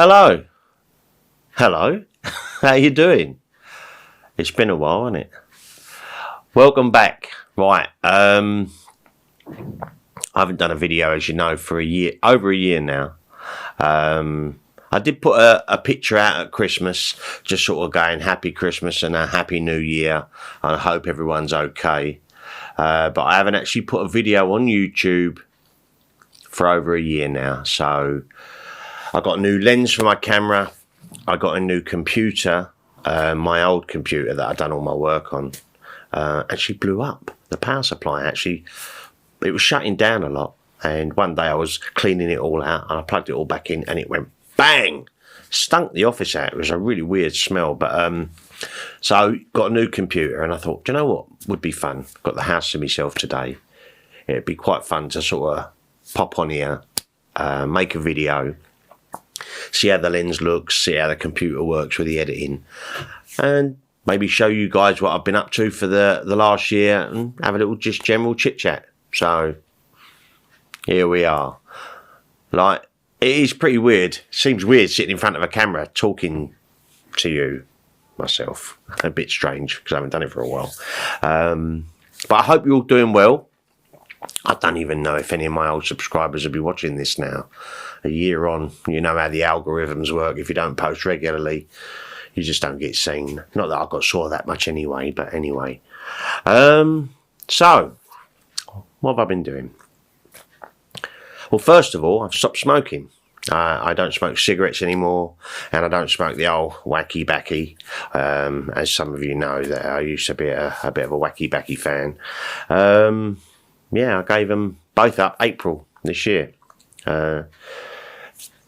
Hello. Hello. How you doing? It's been a while, hasn't it? Welcome back. Right. I haven't done a video, as you know, for over a year now. I did put a picture out at Christmas, just sort of going happy Christmas and a happy new year. I hope everyone's okay. But I haven't actually put a video on YouTube for over a year now. So I got a new lens for my camera. I got a new computer. My old computer that I'd done all my work on actually blew up. The power supply actually, it was shutting down a lot. And one day I was cleaning it all out and I plugged it all back in and it went bang! Stunk the office out. It was a really weird smell. But so got a new computer and I thought, do you know what would be fun? Got the house to myself today. It'd be quite fun to sort of pop on here, make a video, see how the lens looks, see how the computer works with the editing, and maybe show you guys what I've been up to for the last year and have a little just general chit chat. So here we are. Like, it is pretty weird. Seems weird sitting in front of a camera talking to you, myself. A bit strange because I haven't done it for a while. But I hope you're all doing well. I don't even know if any of my old subscribers will be watching this now. A year on, you know how the algorithms work. If you don't post regularly, you just don't get seen. Not that I've got saw that much anyway, but anyway. So, what have I been doing? Well, first of all, I've stopped smoking. I don't smoke cigarettes anymore, and I don't smoke the old wacky backy. As some of you know, that I used to be a bit of a wacky backy fan. Yeah, I gave them both up April this year.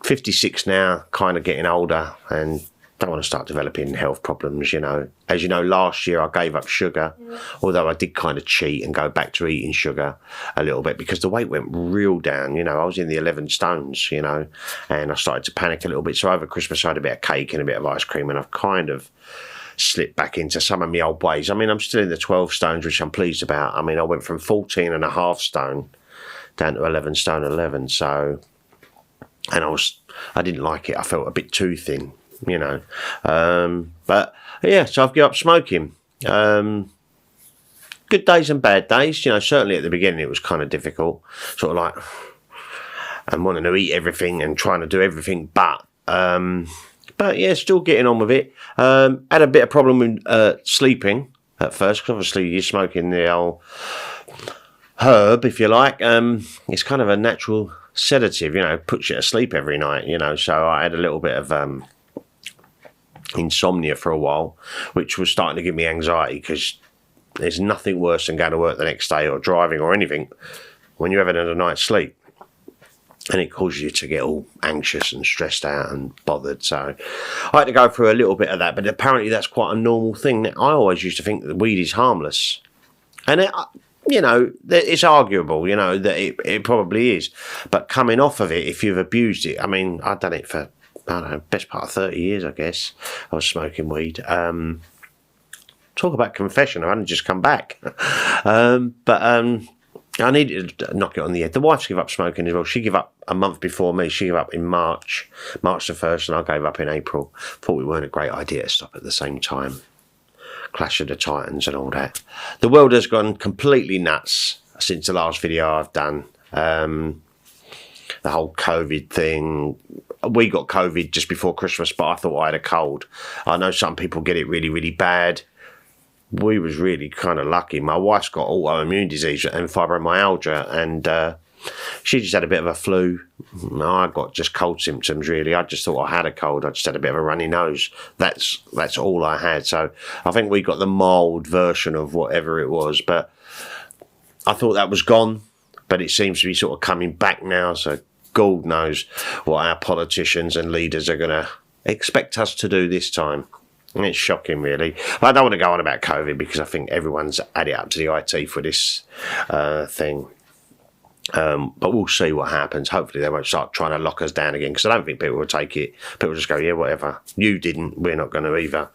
56 now, kind of getting older, and don't want to start developing health problems, you know. As you know, last year I gave up sugar, although I did kind of cheat and go back to eating sugar a little bit because the weight went real down, you know. I was in the 11 stones, you know, and I started to panic a little bit. So over Christmas I had a bit of cake and a bit of ice cream, and I've kind of slipped back into some of my old ways. I mean, I'm still in the 12 stones, which I'm pleased about. I mean, I went from 14.5 stone down to 11 stone 11, so, and I didn't like it. I felt a bit too thin, you know. But yeah, so I've given up smoking. Good days and bad days, you know. Certainly at the beginning it was kind of difficult, sort of like and wanting to eat everything and trying to do everything, but yeah, still getting on with it. Had a bit of problem with sleeping at first, because obviously you're smoking the old herb, if you like. It's kind of a natural sedative, you know, puts you to sleep every night, you know. So I had a little bit of insomnia for a while, which was starting to give me anxiety, because there's nothing worse than going to work the next day or driving or anything when you haven't had a night's sleep, and it causes you to get all anxious and stressed out and bothered. So I had to go through a little bit of that, but apparently that's quite a normal thing. I always used to think that weed is harmless, and you know, it's arguable, you know, that it probably is, but coming off of it, if you've abused it, I mean, I've done it for, I don't know, best part of 30 years, I guess. I was smoking weed. Talk about confession, I hadn't just come back. I needed to knock it on the head. The wife's give up smoking as well. She gave up a month before me. She gave up in March the 1st, and I gave up in April. Thought it weren't a great idea to stop at the same time. Clash of the Titans and all that. The world has gone completely nuts since the last video I've done. The whole COVID thing. We got COVID just before Christmas, but I thought I had a cold. I know some people get it really, really bad. We was really kind of lucky. My wife's got autoimmune disease and fibromyalgia, and she just had a bit of a flu. I got just cold symptoms, really. I just thought I had a cold. I just had a bit of a runny nose. That's all I had. So I think we got the mild version of whatever it was, but I thought that was gone, but it seems to be sort of coming back now. So God knows what our politicians and leaders are going to expect us to do this time. And it's shocking, really. I don't want to go on about COVID because I think everyone's added up to the IT for this thing. But we'll see what happens. Hopefully they won't start trying to lock us down again, because I don't think people will take it. People just go, yeah, whatever. You didn't, we're not going to either.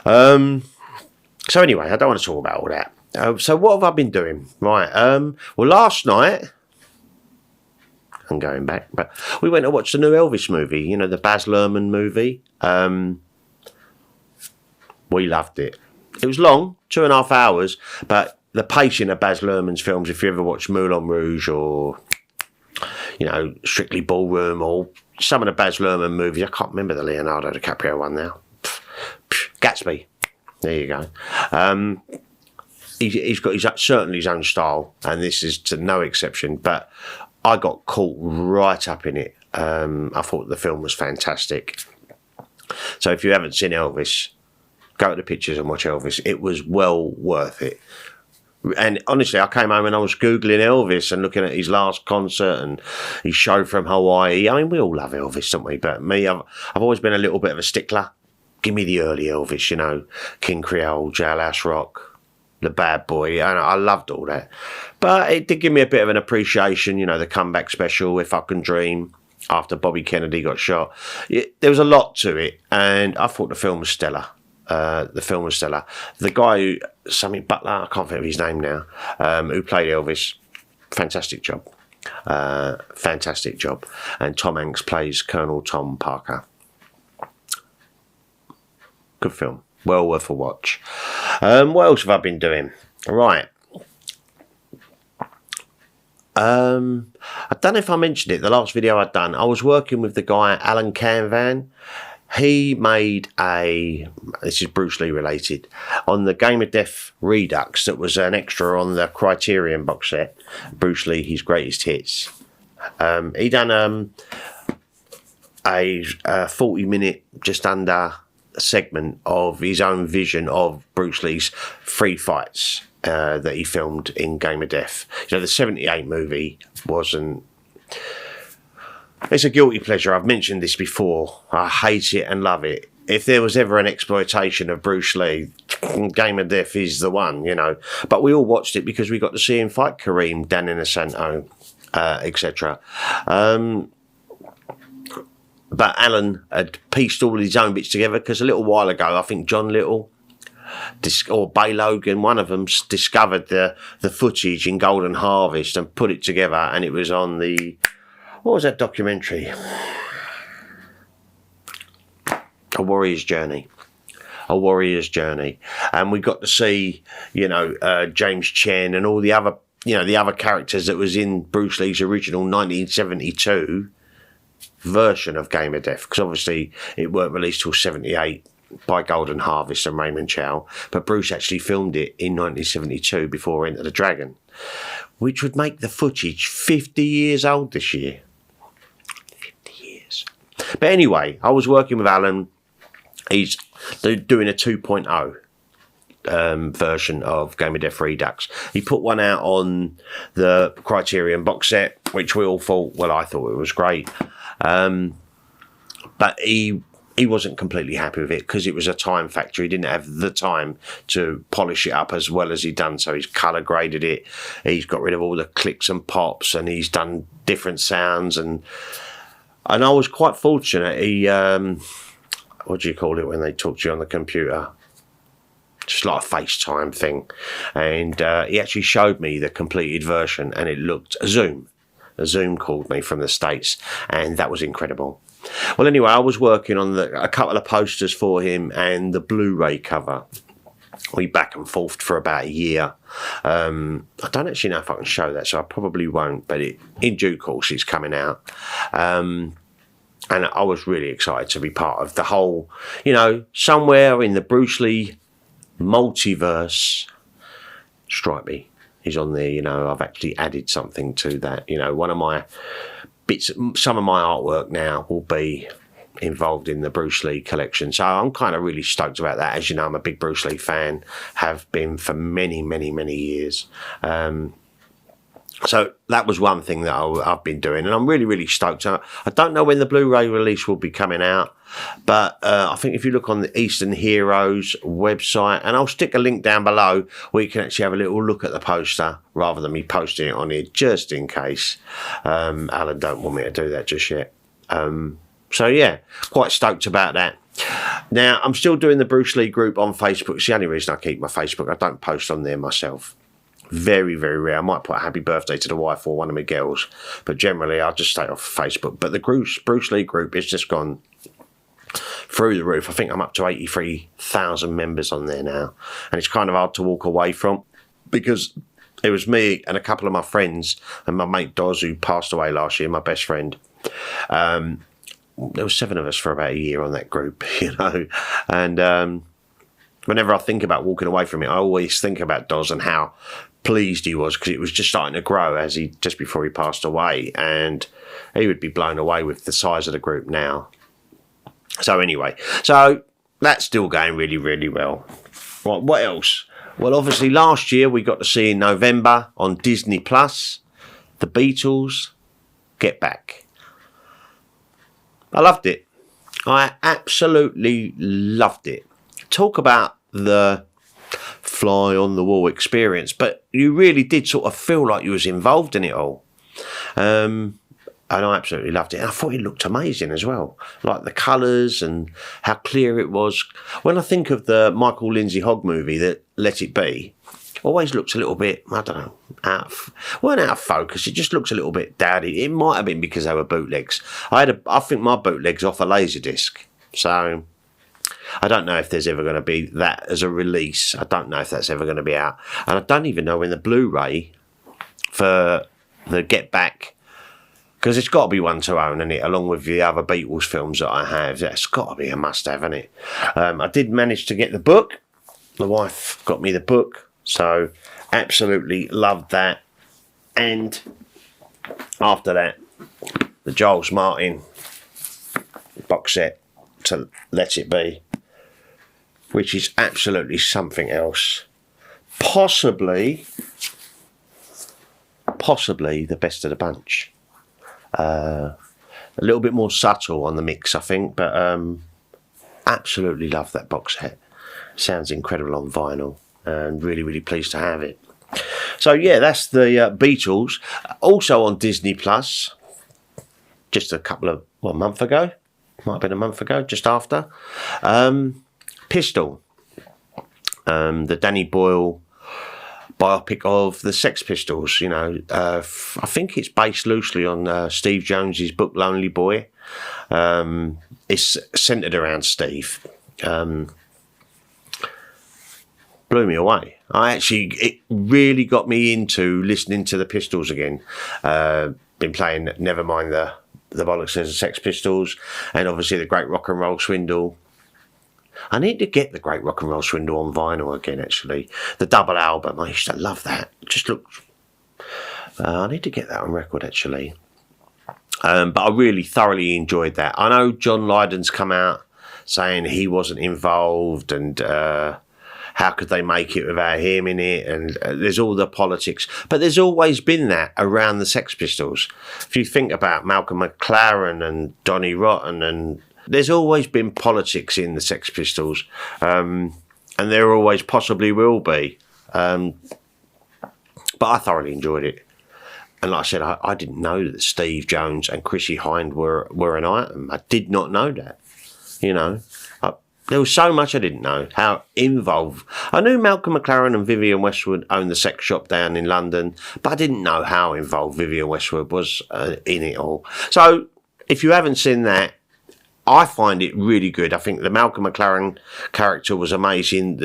So anyway, I don't want to talk about all that. So what have I been doing? Right. Well, last night and going back. But we went to watch the new Elvis movie, you know, the Baz Luhrmann movie. We loved it. It was long, 2.5 hours, but the pacing of Baz Luhrmann's films, if you ever watch Moulin Rouge or, you know, Strictly Ballroom or some of the Baz Luhrmann movies, I can't remember the Leonardo DiCaprio one now. Gatsby. There you go. He's got certainly his own style, and this is to no exception, but I got caught right up in it. I thought the film was fantastic. So if you haven't seen Elvis, go to the pictures and watch Elvis. It was well worth it. And honestly, I came home and I was Googling Elvis and looking at his last concert and his show from Hawaii. I mean, we all love Elvis, don't we? But me, I've always been a little bit of a stickler. Give me the early Elvis, you know, King Creole, Jailhouse Rock, The Bad Boy. And I loved all that. But it did give me a bit of an appreciation, you know, the comeback special, If I Can Dream, after Bobby Kennedy got shot. There was a lot to it, and I thought the film was stellar. The guy who, something Butler, I can't think of his name now, who played Elvis, fantastic job. And Tom Hanks plays Colonel Tom Parker. Good film, well worth a watch. What else have I been doing? Right. I don't know if I mentioned it, the last video I'd done, I was working with the guy Alan Canvan. He made this is Bruce Lee related, on the Game of Death Redux that was an extra on the Criterion box set, Bruce Lee, His Greatest Hits. He done a 40-minute, just under, segment of his own vision of Bruce Lee's 3 fights that he filmed in Game of Death. You know, the 78 movie wasn't... It's a guilty pleasure. I've mentioned this before. I hate it and love it. If there was ever an exploitation of Bruce Lee, Game of Death is the one, you know. But we all watched it because we got to see him fight Kareem, Dan Inosanto, etc. But Alan had pieced all his own bits together because a little while ago, I think John Little or Bay Logan, one of them discovered the footage in Golden Harvest and put it together, and it was on the... What was that documentary? A Warrior's Journey. A Warrior's Journey. And we got to see, you know, James Chen and all the other, you know, the other characters that was in Bruce Lee's original 1972 version of Game of Death. Because obviously it weren't released till 78 by Golden Harvest and Raymond Chow. But Bruce actually filmed it in 1972 before Enter the Dragon, which would make the footage 50 years old this year. But anyway, I was working with Alan. He's doing a 2.0 version of Game of Death Redux. He put one out on the Criterion box set, which we all thought, well, I thought it was great. But he wasn't completely happy with it because it was a time factor. He didn't have the time to polish it up as well as he'd done. So he's colour graded it. He's got rid of all the clicks and pops, and he's done different sounds. And I was quite fortunate. He, what do you call it when they talk to you on the computer? Just like a FaceTime thing. And he actually showed me the completed version, and it looked... Zoom called me from the States, and that was incredible. Well, anyway, I was working on a couple of posters for him and the Blu-ray cover. We back and forth for about a year. I don't actually know if I can show that, so I probably won't, but in due course it's coming out. And I was really excited to be part of the whole, you know, somewhere in the Bruce Lee multiverse. Stripey is on there, you know. I've actually added something to that. You know, one of my bits, some of my artwork now will be involved in the Bruce Lee collection. So I'm kind of really stoked about that. As you know, I'm a big Bruce Lee fan, have been for many, many, many years. So that was one thing that I've been doing, and I'm really, really stoked. I don't know when the Blu-ray release will be coming out, but I think if you look on the Eastern Heroes website, and I'll stick a link down below where you can actually have a little look at the poster rather than me posting it on here, just in case. Alan don't want me to do that just yet. So yeah, quite stoked about that. Now, I'm still doing the Bruce Lee group on Facebook. It's the only reason I keep my Facebook. I don't post on there myself. Very, very rare. I might put a happy birthday to the wife or one of my girls, but generally I'll just stay off Facebook. But the Bruce Lee group has just gone through the roof. I think I'm up to 83,000 members on there now, and it's kind of hard to walk away from, because it was me and a couple of my friends and my mate Doz, who passed away last year, my best friend. There was 7 of us for about a year on that group, you know, and whenever I think about walking away from it, I always think about Doz and how pleased he was, because it was just starting to grow just before he passed away, and he would be blown away with the size of the group now. So anyway, so that's still going really, really well. Right, what else? Well, obviously last year we got to see in November on Disney Plus, the Beatles Get Back. I loved it. I absolutely loved it. Talk about the fly on the wall experience, but you really did sort of feel like you was involved in it all. And I absolutely loved it. And I thought it looked amazing as well. Like the colours and how clear it was. When I think of the Michael Lindsay Hogg movie, that Let It Be, always looks a little bit, I don't know, out of focus. It just looks a little bit dowdy. It might have been because they were bootlegs. I think my bootleg's off a Laserdisc. So I don't know if there's ever going to be that as a release. I don't know if that's ever going to be out. And I don't even know when the Blu-ray for the Get Back, because it's got to be one to own, isn't it? Along with the other Beatles films that I have. That's got to be a must-have, isn't it? I did manage to get the book. The wife got me the book. So, absolutely loved that. And after that, the Giles Martin box set to Let It Be, which is absolutely something else. Possibly the best of the bunch. A little bit more subtle on the mix, I think, but absolutely love that box set. Sounds incredible on vinyl, and really, really pleased to have it. So yeah, that's the Beatles. Also on Disney Plus, just a month ago, might have been a month ago, just after. Pistol, the Danny Boyle biopic of the Sex Pistols. You know, I think it's based loosely on Steve Jones's book Lonely Boy. It's centred around Steve. Blew me away. It really got me into listening to the Pistols again. Been playing Nevermind the Bollocks of the Sex Pistols, and obviously the Great Rock and Roll Swindle. I need to get the Great Rock and Roll Swindle on vinyl again, actually. The double album, I used to love that. It just looked... I need to get that on record, actually. But I really thoroughly enjoyed that. I know John Lydon's come out saying he wasn't involved, and how could they make it without him in it, and there's all the politics. But there's always been that around the Sex Pistols. If you think about Malcolm McLaren and Donny Rotten, and there's always been politics in the Sex Pistols, and there always possibly will be. But I thoroughly enjoyed it. And like I said, I didn't know that Steve Jones and Chrissie Hynde were an item. I did not know that. You know, there was so much I didn't know. How involved. I knew Malcolm McLaren and Vivienne Westwood owned the sex shop down in London, but I didn't know how involved Vivienne Westwood was in it all. So if you haven't seen that, I find it really good. I think the Malcolm McLaren character was amazing.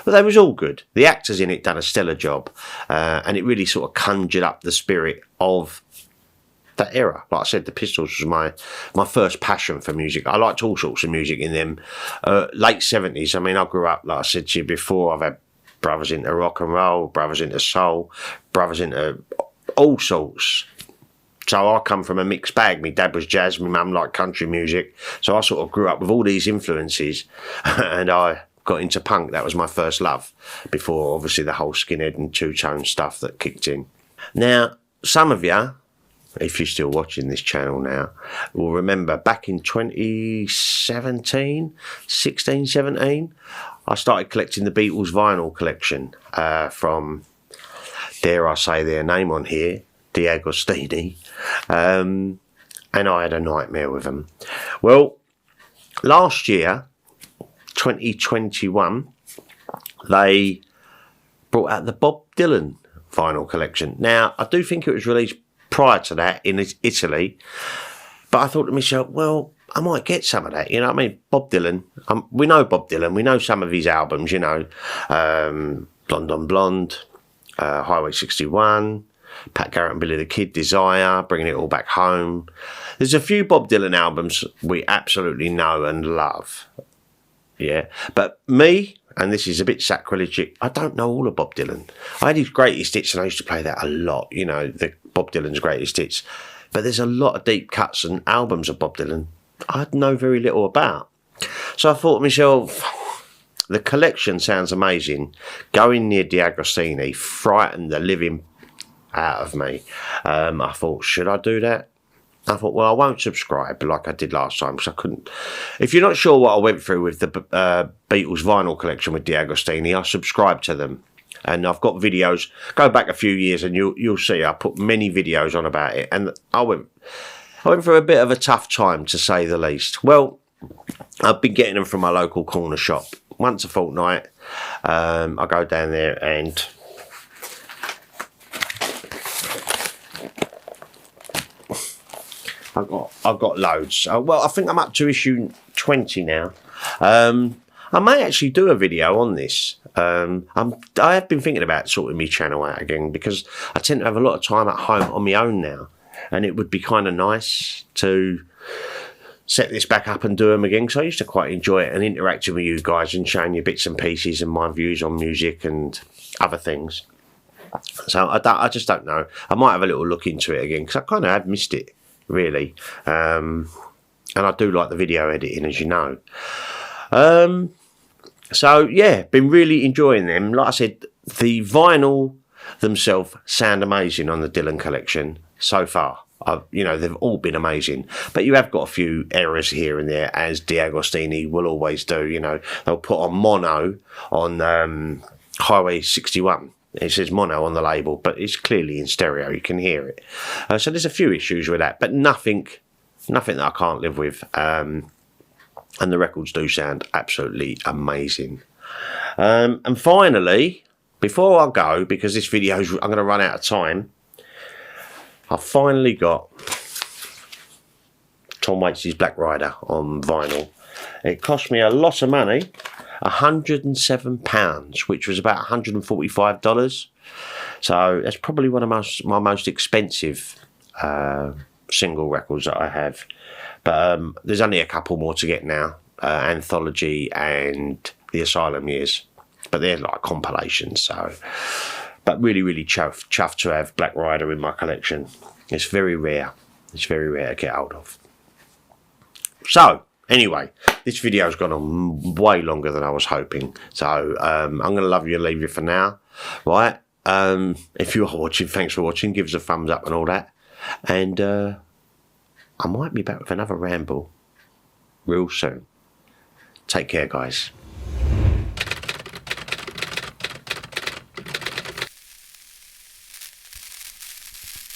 Well, they was all good. The actors in it done a stellar job, and it really sort of conjured up the spirit of that era. Like I said, the Pistols was my first passion for music. I liked all sorts of music in them late 70s. I mean, I grew up, like I said to you before, I've had brothers into rock and roll, brothers into soul, brothers into all sorts. So I come from a mixed bag. My dad was jazz, my mum liked country music. So I sort of grew up with all these influences, and I got into punk. That was my first love, before obviously the whole skinhead and two-tone stuff that kicked in. Now, some of you, if you're still watching this channel now, will remember back in 2017, I started collecting the Beatles vinyl collection from, dare I say their name on here, D'Agostini, and I had a nightmare with them. Well, last year, 2021, they brought out the Bob Dylan vinyl collection. Now, I do think it was released prior to that in Italy, but I thought to myself, well, I might get some of that, you know what I mean? Bob Dylan, we know Bob Dylan, we know some of his albums, you know, Blonde on Blonde, Highway 61, Pat Garrett and Billy the Kid, Desire, Bringing It All Back Home. There's a few Bob Dylan albums we absolutely know and love, yeah. But me, and this is a bit sacrilegious, I don't know all of Bob Dylan. I had his greatest hits and I used to play that a lot, you know, the Bob Dylan's greatest hits. But there's a lot of deep cuts and albums of Bob Dylan I know very little about. So I thought to myself, the collection sounds amazing. Going near D'Agostini frightened the living out of me. I thought, should I do that? I thought, well, I won't subscribe like I did last time because I couldn't. If you're not sure what I went through with the Beatles vinyl collection with D'Agostini, I subscribed to them. And I've got videos, go back a few years and you'll see I put many videos on about it. And I went through a bit of a tough time, to say the least. Well, I've been getting them from my local corner shop once a fortnight. I go down there and I've got loads. Well, I think I'm up to issue 20 now. I may actually do a video on this. I have been thinking about sorting my channel out again because I tend to have a lot of time at home on my own now. And it would be kind of nice to set this back up and do them again, because I used to quite enjoy it and interacting with you guys and showing you bits and pieces and my views on music and other things. So I just don't know. I might have a little look into it again because I kind of have missed it, really. And I do like the video editing, as you know. So yeah, been really enjoying them. Like I said, the vinyl themselves sound amazing on the Dylan collection so far. You know, they've all been amazing, but you have got a few errors here and there, as D'Agostini will always do. You know, they'll put on mono on Highway 61. It says mono on the label, but it's clearly in stereo. You can hear it. So there's a few issues with that, but nothing that I can't live with. And the records do sound absolutely amazing. And finally, before I go, because this video I'm going to run out of time, I finally got Tom Waits' Black Rider on vinyl. It cost me a lot of money, £107, which was about $145. So that's probably one of my most expensive single records that I have. But there's only a couple more to get now, Anthology and The Asylum Years. But they're like compilations, so... But really, really chuffed to have Black Rider in my collection. It's very rare. It's very rare to get hold of. So, anyway, this video's gone on way longer than I was hoping. So, I'm going to love you and leave you for now. Right? If you are watching, thanks for watching. Give us a thumbs up and all that. And I might be back with another ramble real soon. Take care, guys.